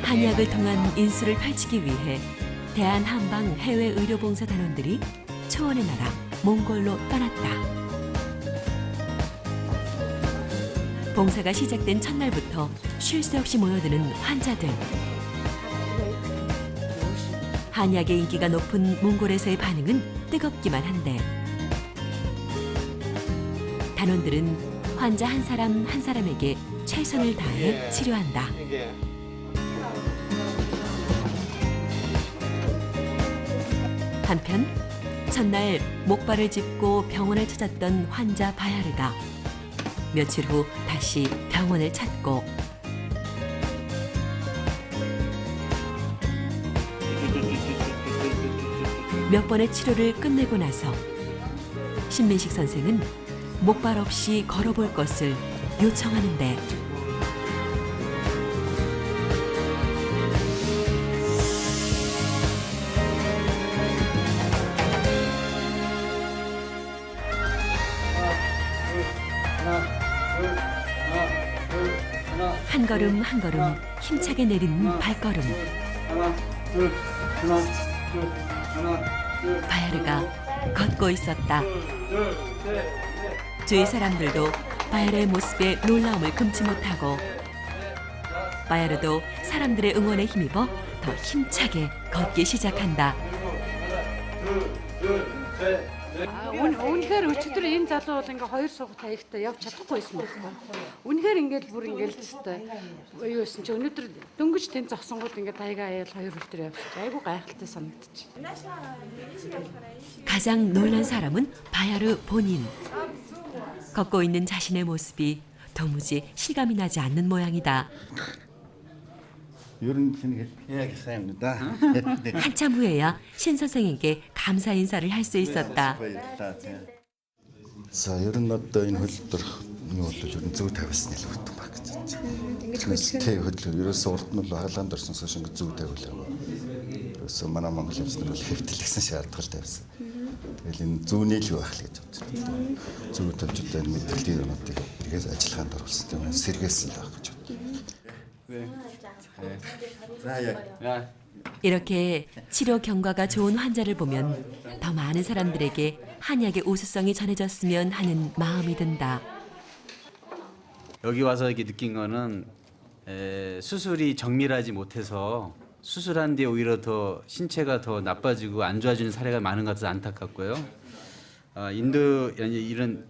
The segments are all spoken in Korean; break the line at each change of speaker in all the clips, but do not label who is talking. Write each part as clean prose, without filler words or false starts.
한약을 통한 인수를 펼치기 위해 대한한방 해외의료봉사 단원들이 초원의 나라 몽골로 떠났다. 봉사가 시작된 첫날부터 쉴 새 없이 모여드는 환자들. 한약의 인기가 높은 몽골에서의 반응은 뜨겁기만 한데 단원들은 환자 한 사람 한 사람에게 최선을 다해 치료한다. 한편 첫날 목발을 짚고 병원을 찾았던 환자 바야르가 며칠 후 다시 병원을 찾고 몇 번의 치료를 끝내고 나서 신민식 선생은 목발 없이 걸어볼 것을 요청하는데 한 걸음 한 걸음 힘차게 내리는 발걸음. 바야르가 걷고 있었다. 주위 사람들도 바야르의 모습에 놀라움을 금치 못하고 바야르도 사람들의 응원에 힘입어 더 힘차게 걷기 시작한다.
Үнэхээр өчигдөр энэ залуу бол ингээ хоёр суугт хаягтай явж чадахгүйсэн байна. Үнэхээр ингээд бүр ингээд тест юу байсан чи өнөөдөр дөнгөж тэн зогсонгууд ингээд таяга аял хоёр үлдэр явчих. Айгу гайхалтай санагдчих.
가장 놀란 사람은 바야르 본인. 걷고 있는 자신의 모습이 도무지 실감이 나지 않는 모양이다. 한참 후에야 신 선생에게 감사 인사를 할 수 있었다.
За ер нь одоо энэ хөлбөр юу бол ер нь зөв тавьсан л өгдөг баг гэж байна. Ингэж хөлтэй хөл ерөөсөө урд нь бол хаалганд орсноос шиг зөв тавиулаа. Ерөөсөө манай Монгол юмснэр бол хэвтэлсэн шаардлагатай байсан. Тэгэл энэ зүүний л байх л гэж бодож байна. Зөв тавьж одоо энэ мэдээллийн юмнуудыг эргээс ажиллагаанд оруулсан тийм сэргээсэн л байх гэж боддог.
이렇게 치료 경과가 좋은 환자를 보면 더 많은 사람들에게 한약의 우수성이 전해졌으면 하는 마음이 든다.
여기 와서 이렇게 느낀 거는 수술이 정밀하지 못해서 수술한 뒤에 오히려 더 신체가 더 나빠지고 안 좋아지는 사례가 많은 것 같아서 안타깝고요. 인도 이런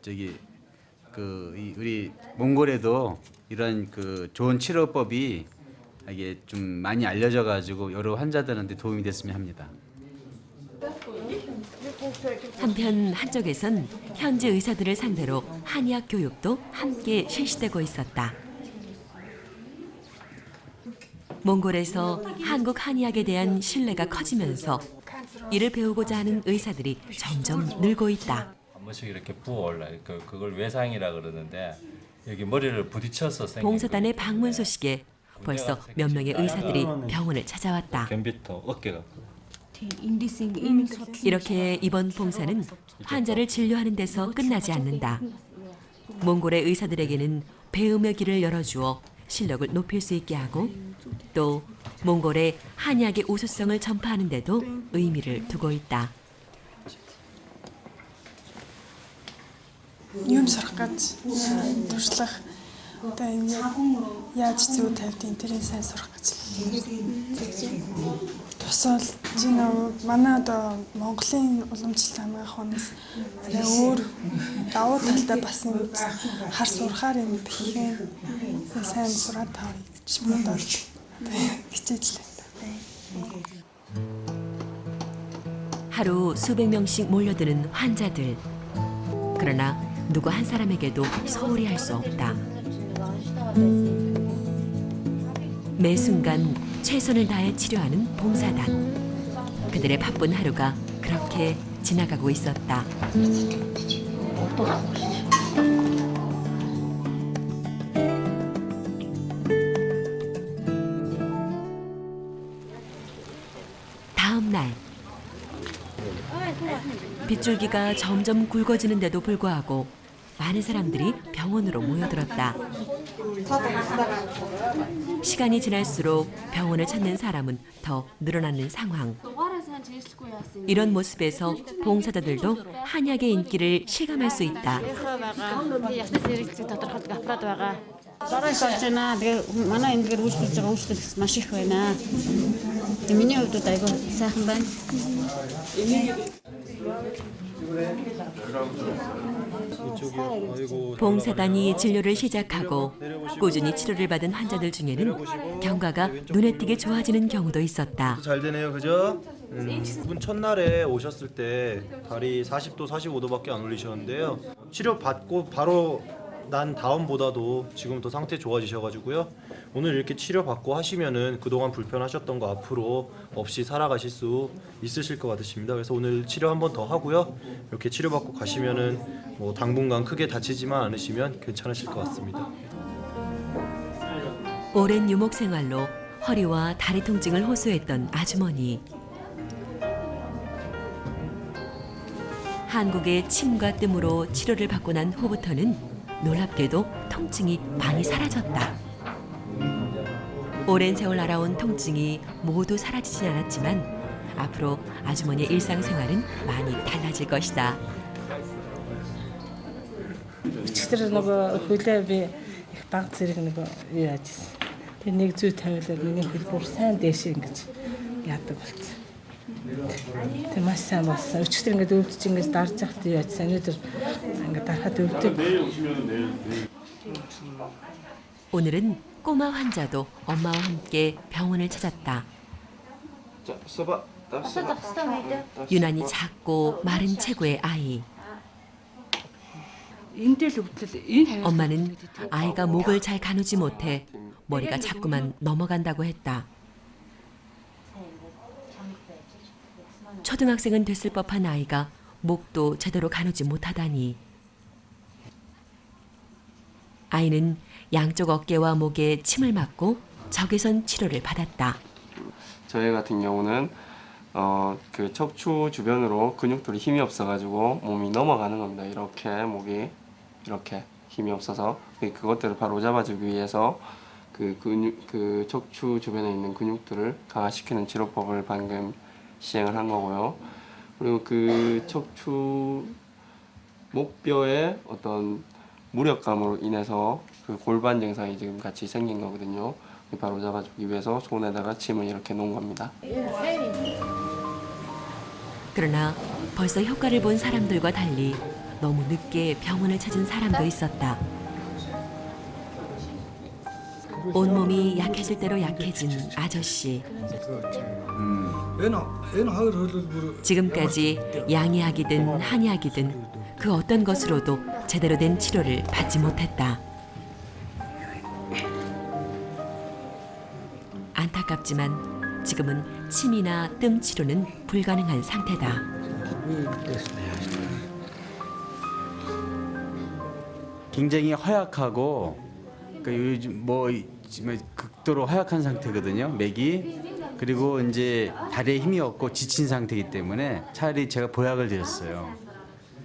우리 몽골에도 이런 좋은 치료법이 이게 좀 많이 알려져 가지고 여러 환자들한테 도움이 됐으면 합니다.
한편 한쪽에선 현지 의사들을 상대로 한의학 교육도 함께 실시되고 있었다. 몽골에서 한국 한의학에 대한 신뢰가 커지면서 이를 배우고자 하는 의사들이 점점 늘고 있다.
한 번씩 이렇게 부어올라. 그걸 외상이라 그러는데 여기 머리를 부딪혀서 생긴
봉사단의 방문 소식에 벌써 몇 명의 의사들이 병원을 찾아왔다.
변비터 어깨가
이렇게 이번 봉사는 환자를 진료하는 데서 끝나지 않는다. 몽골의 의사들에게는 배움의 길을 열어주어 실력을 높일 수 있게 하고 또 몽골의 한약의 우수성을 전파하는 데도 의미를 두고 있다.
Юм сурах гэж туршлах одоо энэ яаж зүй тавьдیں۔ тэрийг сайн сурах гэж. Тусаал чинь манай одоо Монголын уламжлалт хамгаах хонос арай өөр давуу талтай бас юм хар сурахаар юм тэгэхээр сайн сураад таа гэж бодож хичээлээ.
하루 수백 명씩 몰려드는 환자들. 그러나 누구 한 사람에게도 소홀히 할 수 없다. 매 순간 최선을 다해 치료하는 봉사단. 그들의 바쁜 하루가 그렇게 지나가고 있었다. 다음 날. 빗줄기가 점점 굵어지는데도 불구하고 많은 사람들이 병원으로 모여들었다. 시간이 지날수록 병원을 찾는 사람은 더 늘어나는 상황. 이런 모습에서 봉사자들도 한약의 인기를 실감할 수 있다.
Бараас олж байна. Тэгээ манай эндгээр үйлчлүүлж байгаа үйлчлэл маш их байна. Миний хувьд айгүй сайхан байна.
봉사단이 진료를 시작하고 꾸준히 치료를 받은 환자들 중에는 경과가 눈에 띄게 좋아지는 경우도 있었다.
잘 되네요, 그죠? 이분 첫날에 오셨을 때 다리 40도, 45도밖에 안 올리셨는데요. 치료 받고 바로 난 다음보다도 지금 더 상태 좋아지셔가지고요. 오늘 이렇게 치료 받고 하시면은 그동안 불편하셨던 거 앞으로 없이 살아가실 수 있으실 것 같으십니다. 그래서 오늘 치료 한 번 더 하고요. 이렇게 치료 받고 가시면은 뭐 당분간 크게 다치지만 않으시면 괜찮으실 것 같습니다.
오랜 유목 생활로 허리와 다리 통증을 호소했던 아주머니. 한국의 침과 뜸으로 치료를 받고 난 후부터는 놀랍게도 통증이 많이 사라졌다. 오랜 세월 알아온 통증이 모두 사라지진 않았지만 앞으로 아주머니의 일상생활은 많이 달라질 것이다.
Өчигдөр нөгөө хөлөө би их баг зэрэг нөгөө юу яажсэн. Тэгээ нэг зүй тавиулаад миний хөлбөр сайн дээш ингэж яадаг болсон. Тэг маш сайн болсон. Өчигдөр ингээд өвдөж ингэж дарж явахт юу яажсэн. Өнөөдөр ингээд дарахад өвдөг.
오늘은 꼬마 환자도 엄마와 함께 병원을 찾았다.
자, 써봐.
유난히 작고 마른 체구의 아이.
Эндэл өвдөл энэ
엄마는 아이가 목을 잘 가누지 못해 머리가 자꾸만 넘어간다고 했다. 초등학생은 됐을 법한 아이가 목도 제대로 가누지 못하다니. 아이는 양쪽 어깨와 목에 침을 맞고 적외선 치료를 받았다.
저희 같은 경우는 그 척추 주변으로 근육들이 힘이 없어가지고 몸이 넘어가는 겁니다. 이렇게 목이 이렇게 힘이 없어서 그것들을 바로 잡아주기 위해서 그 척추 주변에 있는 근육들을 강화시키는 치료법을 방금 시행을 한 거고요. 그리고 그 척추 목뼈에 어떤 무력감으로 인해서 그 골반 증상이 지금 같이 생긴 거거든요. 바로 잡아주기 위해서 손에다가 침을 이렇게 놓은 겁니다.
그러나 벌써 효과를 본 사람들과 달리 너무 늦게 병원을 찾은 사람도 있었다. 온몸이 약해질 대로 약해진 아저씨. 지금까지 양의학이든 한의학이든 그 어떤 것으로도 제대로 된 치료를 받지 못했다. 안타깝지만 지금은 침이나 뜸 치료는 불가능한 상태다.
굉장히 허약하고 요즘 뭐 지금 극도로 허약한 상태거든요. 맥이. 그리고 이제 다리에 힘이 없고 지친 상태이기 때문에 차라리 제가 보약을 드렸어요.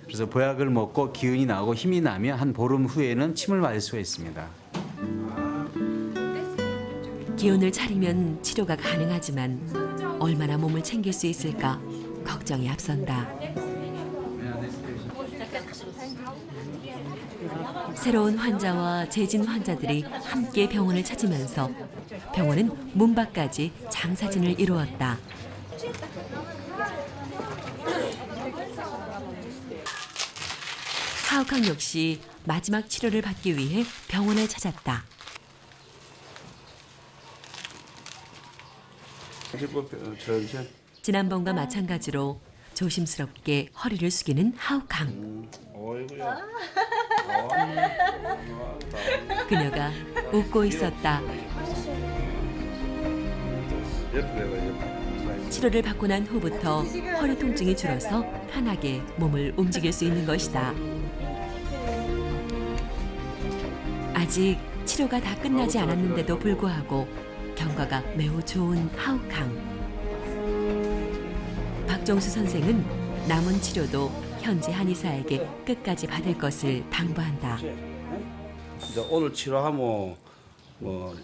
그래서 보약을 먹고 기운이 나고 힘이 나면 한 보름 후에는 침을 맞을 수가 있습니다.
기운을 차리면 치료가 가능하지만 얼마나 몸을 챙길 수 있을까 걱정이 앞선다. 새로운 환자와 재진 환자들이 함께 병원을 찾으면서 병원은 문 밖까지 장사진을 이루었다. 하욱항 역시 마지막 치료를 받기 위해 병원을 찾았다. 지난번과 마찬가지로 조심스럽게 허리를 숙이는 하욱항. 그녀가 웃고 있었다. 치료를 받고 난 후부터 허리 통증이 줄어서 편하게 몸을 움직일 수 있는 것이다. 아직 치료가 다 끝나지 않았는데도 불구하고 경과가 매우 좋은 하욱항. 박정수 선생은 남은 치료도 현지 한의사에게 끝까지 받을 것을 당부한다.
이제 오늘 치료하면 뭐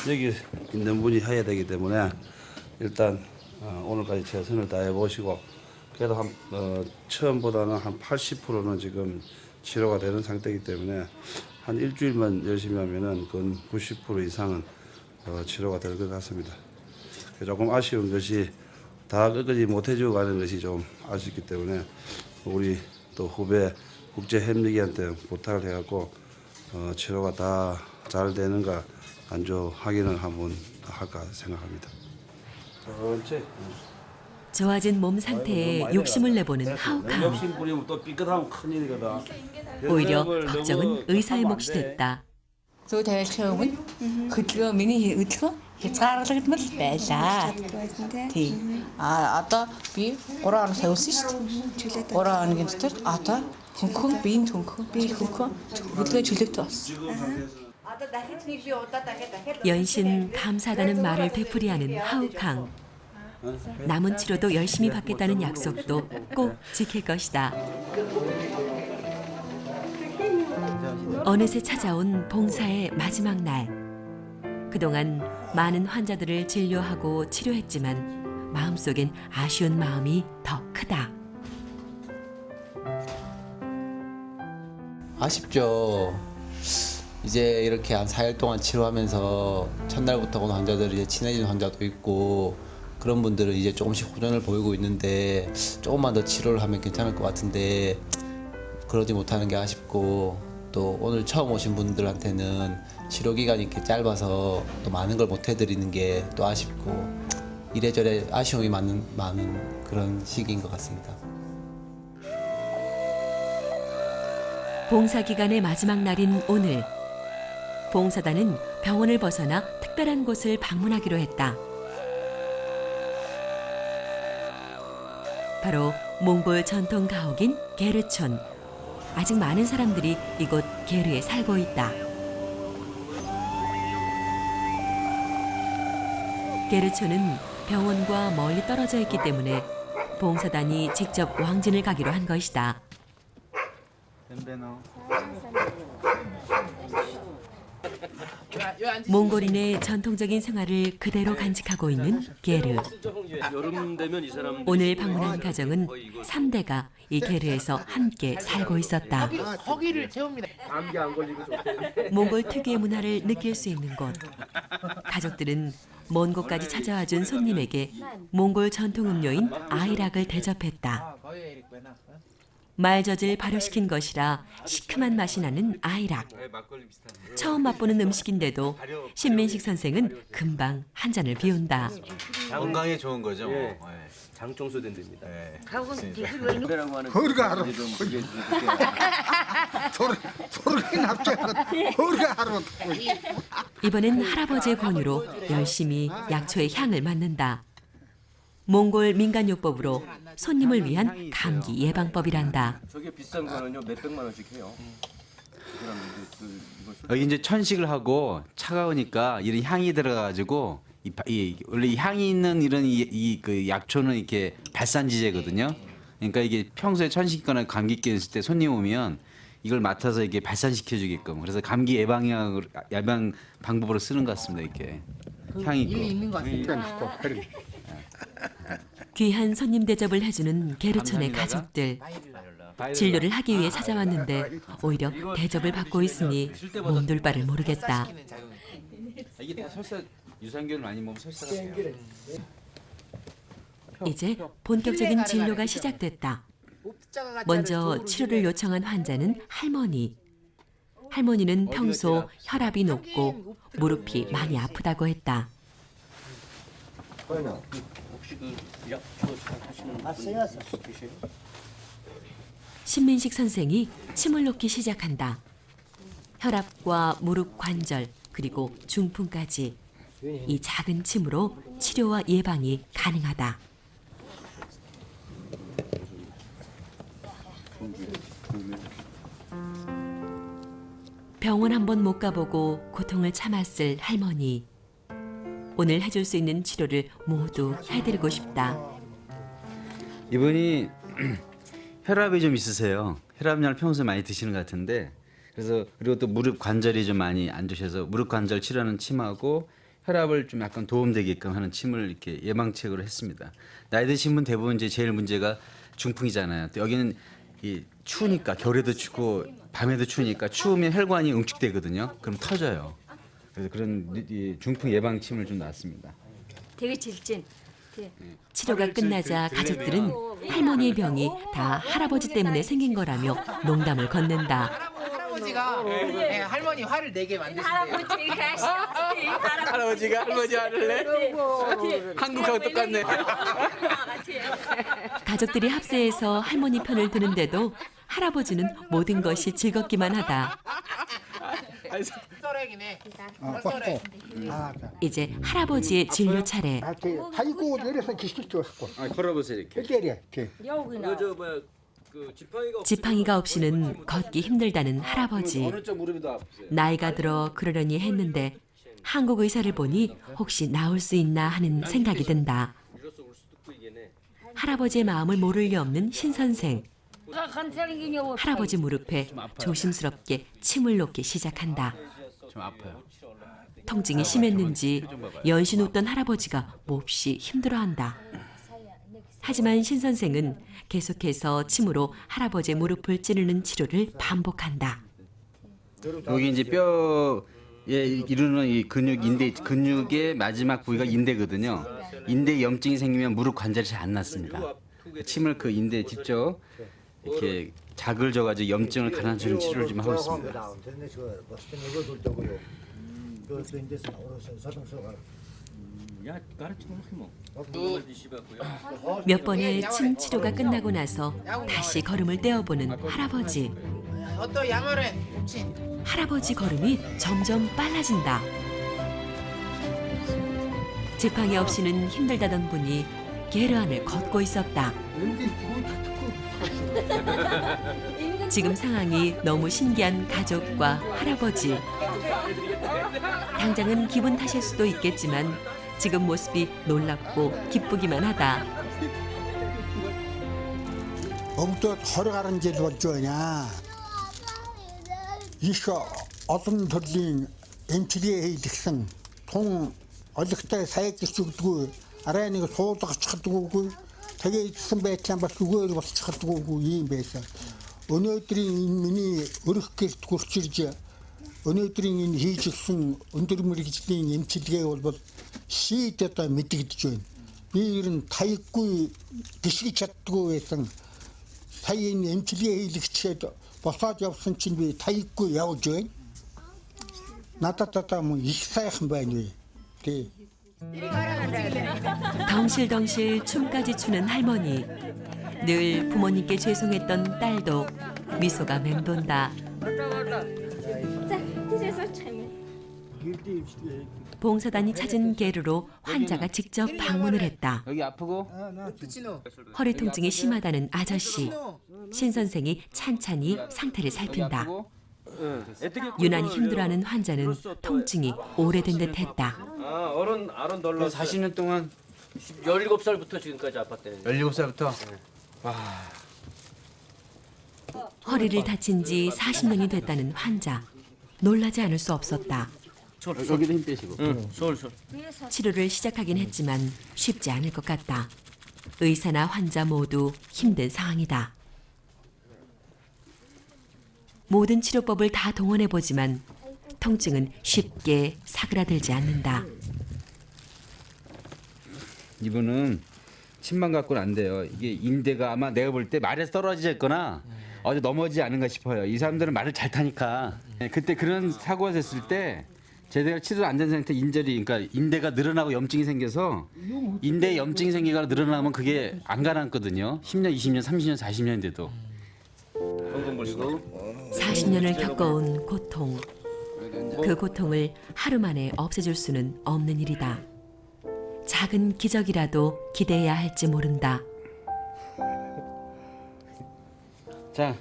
여기 있는 분이 해야 되기 때문에 일단 오늘까지 최선을 다해 보시고 그래도 처음보다는 한 80%는 지금 치료가 되는 상태이기 때문에 한 일주일만 열심히 하면은 그 90% 이상은 치료가 될 것 같습니다. 조금 아쉬운 것이 다 끝까지 못 해주고 가는 것이 좀 아쉽기 때문에 우리 또 후배 국제 협력이한테 부탁을 해갖고 치료가 다 잘 되는가 안조 확인을 한번 할까 생각합니다. 천천히.
좋아진 몸 상태에 욕심을 내보는 하우카우.
욕심 부리면 또 삐끗하면 큰일이거든.
오히려 걱정은 의사의 몫이 됐다.
Зөв тавиалч өмнө хөдөлгөөн миний хөдөлгөөн хязгаарлагдмал байлаа. Тий. Одоо би 3 хоног савьсан шүү дээ. 3 хоногийн дотор одоо хөнгөн биеийн хөнгөн би хөнгөн хөдөлгөөн чөлөөтэй болсон.
연신 감사하다는 말을 되풀이하는 하우캉. 남은 치료도 열심히 받겠다는 약속도 꼭 지킬 것이다. 어느새 찾아온 봉사의 마지막 날. 그동안 많은 환자들을 진료하고 치료했지만 마음속엔 아쉬운 마음이 더 크다.
아쉽죠. 이제 이렇게 한 4일 동안 치료하면서 첫날부터 온 환자들이 이제 친해진 환자도 있고 그런 분들은 이제 조금씩 호전을 보이고 있는데 조금만 더 치료를 하면 괜찮을 것 같은데 그러지 못하는 게 아쉽고 또 오늘 처음 오신 분들한테는 치료 기간이 이렇게 짧아서 또 많은 걸 못 해드리는 게 또 아쉽고 이래저래 아쉬움이 많은 그런 시기인 것 같습니다.
봉사 기간의 마지막 날인 오늘. 봉사단은 병원을 벗어나 특별한 곳을 방문하기로 했다. 바로 몽골 전통 가옥인 게르촌. 아직 많은 사람들이 이곳 게르에 살고 있다. 게르촌은 병원과 멀리 떨어져 있기 때문에 봉사단이 직접 왕진을 가기로 한 것이다. 몽골인의 전통적인 생활을 그대로 간직하고 있는 게르. 오늘 방문한 가정은 3대가 이 게르에서 함께 살고 있었다. 몽골 특유의 문화를 느낄 수 있는 곳. 가족들은 먼 곳까지 찾아와준 손님에게 몽골 전통 음료인 아이락을 대접했다. 말젖을 발효시킨 것이라 시큼한 맛이 나는 아이락. 처음 맛보는 음식인데도 신민식 선생은 금방 한 잔을 비운다.
건강에 좋은 거죠.
예. 장종소된 데입니다.
허리가 하루 소리는 합쳐서 허리가 하루
이번엔 할아버지의 권유로 열심히 약초의 향을 맡는다. 몽골 민간요법으로 손님을 위한 감기 예방법이란다.
저게 비싼 거는요 몇백만 원씩 해요.
여기 이제 천식을 하고 차가우니까 이런 향이 들어가가지고 원래 이 향이 있는 이런 그 약초는 이렇게 발산지제거든요. 그러니까 이게 평소에 천식이거나 감기기 있을 때 손님 오면 이걸 맡아서 이게 발산시켜주게끔. 그래서 감기 예방 방법으로 쓰는 것 같습니다. 이렇게 향이 있고.
귀한 손님 대접을 해주는 게르촌의 가족들. 진료를 하기 위해 찾아왔는데 오히려 대접을 받고 있으니 몸둘 바를 모르겠다.
이게 다 설사 유산균을 많이 먹으면 설사가 돼요.
이제 본격적인 진료가 시작됐다. 먼저 치료를 요청한 환자는 할머니. 할머니는 평소 혈압이 높고 무릎이 많이 아프다고 했다. 신민식 선생이 침을 놓기 시작한다. 혈압과 무릎 관절 그리고 중풍까지 이 작은 침으로 치료와 예방이 가능하다. 병원 한번 못 가보고 고통을 참았을 할머니. 오늘 해줄 수 있는 치료를 모두 해드리고 싶다.
이분이 혈압이 좀 있으세요. 혈압약을 평소에 많이 드시는 것 같은데 그래서 그리고 또 무릎 관절이 좀 많이 안 좋으셔서 무릎 관절 치료하는 침하고 혈압을 좀 약간 도움되게끔 하는 침을 이렇게 예방책으로 했습니다. 나이 드신 분 대부분 이제 제일 문제가 중풍이잖아요. 또 여기는 이 추우니까 겨울에도 춥고 밤에도 추우니까 추우면 혈관이 응축되거든요. 그럼 터져요. 그래서 그런 이 중풍 예방침을 좀 놨습니다.
되게 질진.
치료가 끝나자 가족들은 할머니의 병이 다 할아버지 때문에 생긴 거라며 농담을 건넨다.
할아버지가 할머니 화를 내게 만드신대요.
할아버지가 할머니 화를 내? 한국하고 똑같네.
가족들이 합세해서 할머니 편을 드는데도 할아버지는 모든 것이 즐겁기만 하다.
썰어기네.
이제 할아버지의 진료 차례.
아이고 내려서 기실 줄 알고.
걸어보세요 이렇게.
때려.
지팡이가 없이는 걷기 힘들다는 할아버지.
오른쪽 무릎이 더 아프세요.
나이가 들어 그러려니 했는데 한국 의사를 보니 혹시 나을 수 있나 하는 생각이 든다. 할아버지의 마음을 모를 리 없는 신 선생. 할아버지 무릎에 조심스럽게 침을 놓기 시작한다.
좀 아파요.
통증이 심했는지 연신 웃던 할아버지가 몹시 힘들어한다. 하지만 신 선생은 계속해서 침으로 할아버지의 무릎을 찌르는 치료를 반복한다.
여기 이제 뼈에 이루는 이 근육의 마지막 부위가 인대거든요. 인대 염증이 생기면 무릎 관절이 잘 안 낫습니다. 침을 그 인대에 직접 이렇게 자극을 줘가지고 염증을 가라앉히는 치료를 좀 하고 있습니다.
몇 번의 침 치료가 끝나고 나서 다시 걸음을 떼어보는 할아버지. 할아버지 걸음이 점점 빨라진다. 지팡이 없이는 힘들다던 분이 게르한을 걷고 있었다. 지금 상황이 너무 신기한 가족과 할아버지. 당장은 기분 탓일 수도 있겠지만 지금 모습이 놀랍고 기쁘기만 하다.
어부터 걸어가는 게 좋냐? 이거 어떤 төрлийн эмчилгээ хийлгсэн тун олигтой сайжирч өгдөггүй арай нэг суулгаж чаддаггүй тэгээ идсэн байдлаа бас зүгээр болж чаддаггүй юм байсан. Өнөөдрийн энэ миний өрх гэрт хурц ирж өнөөдрийн энэ хийж өгсөн өндөр мэргэжлийн эмчилгээ бол шийд одоо мэдэгдэж байна. Би ер нь таяггүй гიშгэж чаддаггүй байсан. Сая энэ эмчилгээ хийлгчээд босоод явсан чинь би таяггүй явж байна. Надад одоо мөн их сайхан байна вэ. Тий.
덩실덩실 춤까지 추는 할머니. 늘 부모님께 죄송했던 딸도 미소가 맴돈다. 봉사단이 찾은 게르로 환자가 직접 방문을 했다.
여기 아프고?
허리 통증이 심하다는 아저씨. 신 선생이 찬찬히 상태를 살핀다. 유난히 힘들어하는 환자는 통증이 오래된 듯했다.
어른 40년 동안
17살부터 지금까지 아팠대요.
17살부터? 와.
허리를 다친 지 40년이 됐다는 환자. 놀라지 않을 수 없었다.
여기도 힘 빼시고.
치료를 시작하긴 했지만 쉽지 않을 것 같다. 의사나 환자 모두 힘든 상황이다. 모든 치료법을 다 동원해보지만 통증은 쉽게 사그라들지 않는다.
이분은 침만 갖고는 안 돼요. 이게 인대가 아마 내가 볼 때 말에서 떨어지거나 어디 넘어지지 않은가 싶어요. 이 사람들은 말을 잘 타니까. 그때 그런 사고가 됐을 때 제대로 치료 안 된 상태 인절이 그러니까 인대가 늘어나고 염증이 생겨서 인대에 염증이 생기거나 늘어나면 그게 안 가라앉거든요. 10년, 20년, 30년, 40년인데도.
40년을 겪어온 고통. 그 고통을 하루 만에 없애줄 수는 없는 일이다. 작은 기적이라도 기대해야 할지 모른다.
자,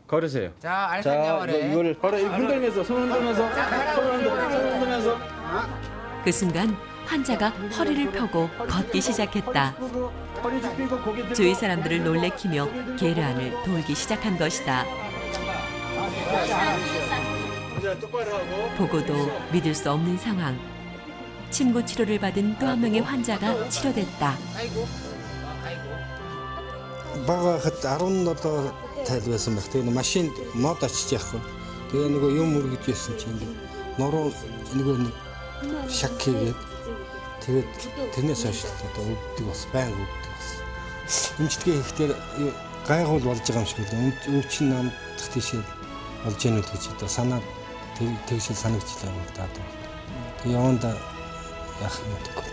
걸으세요.
자, 알겠냐 말해.
이거를 걸어 흔들면서 손 흔들면서 손 흔들면서
그 순간 환자가 허리를 펴고 걷기 시작했다. 주위 사람들을 놀래키며 게르안을 돌기 시작한 것이다. 보고도 믿을 수 없는 상황. 침구 치료를 받은 또 한 명의 환자가 치료됐다.
багахад 17 тайл байсан байх. Тэгээ машинд мод очиж яахгүй. Тэгээ нөгөө юм үргэж байсан чинь нуруу нөгөө шак хийгээд тэгээд тэрнээс хойш одоо өвддөг бас байнга өвддөг бас. Эмчилгээ хийхдээ гайхуул болж байгаа юм шиг байна. Өвчин намдах тийшээ болж яанууд гэж одоо санаа тэгшил санагдчихлаа юм даа. Тэгээ яванда яах юм бэ?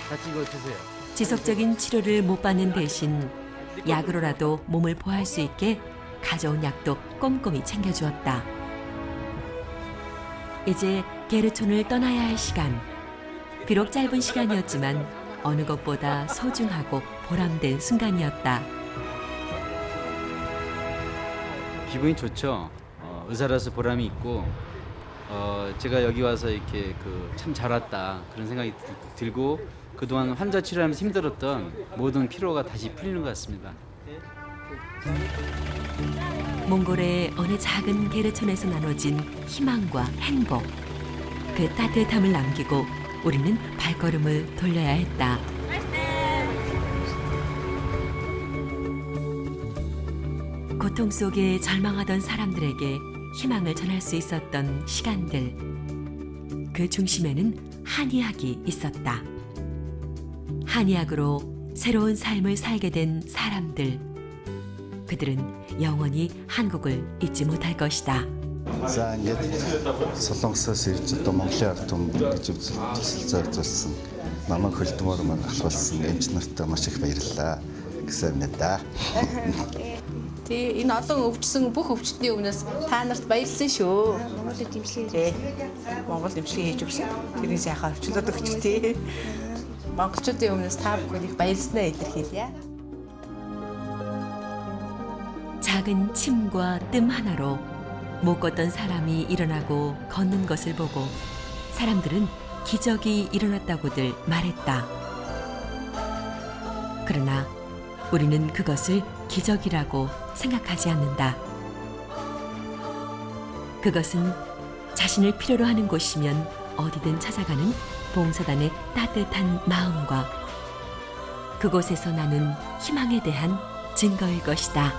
같이 이거 드세요.
지속적인 치료를 못 받는 대신 약으로라도 몸을 보호할 수 있게 가져온 약도 꼼꼼히 챙겨주었다. 이제 게르촌을 떠나야 할 시간. 비록 짧은 시간이었지만 어느 것보다 소중하고 보람된 순간이었다.
기분이 좋죠. 의사라서 보람이 있고 제가 여기 와서 이렇게 참 잘 왔다 그런 생각이 들고 그동안 환자 치료하면서 힘들었던 모든 피로가 다시 풀리는 것 같습니다.
몽골의 어느 작은 게르촌에서 나눠진 희망과 행복. 그 따뜻함을 남기고 우리는 발걸음을 돌려야 했다. 고통 속에 절망하던 사람들에게 희망을 전할 수 있었던 시간들. 그 중심에는 한의학이 있었다. 한의학으로 새로운 삶을 살게 된 사람들. 그들은 영원히 한국을 잊지 못할 것이다.
За ингээд Солонгосоос ирж одоо Монголын ард түмэнд гэж зөвлөсөн намайг хөлдмөр маань ахвалсан эмч нартай маш их баярлалаа гэсэн юм да.
Тэгээ энэ олон өвчсөн бүх өвчтний өмнөөс та нарт баярлсан шүү. Монголын дэмжлэг. Монгол дэмжлэг хийж өгсөн. Тэрнээс яхаа өвчлөд өгч тий. Монголчуудын өмнөөс та бүхэнд баярлснаа илэрхийлье.
작은 침과 뜸 하나로 못 걷던 사람이 일어나고 걷는 것을 보고 사람들은 기적이 일어났다고들 말했다. 그러나 우리는 그것을 기적이라고 생각하지 않는다. 그것은 자신을 필요로 하는 곳이면 어디든 찾아가는 봉사단의 따뜻한 마음과 그곳에서 나는 희망에 대한 증거일 것이다.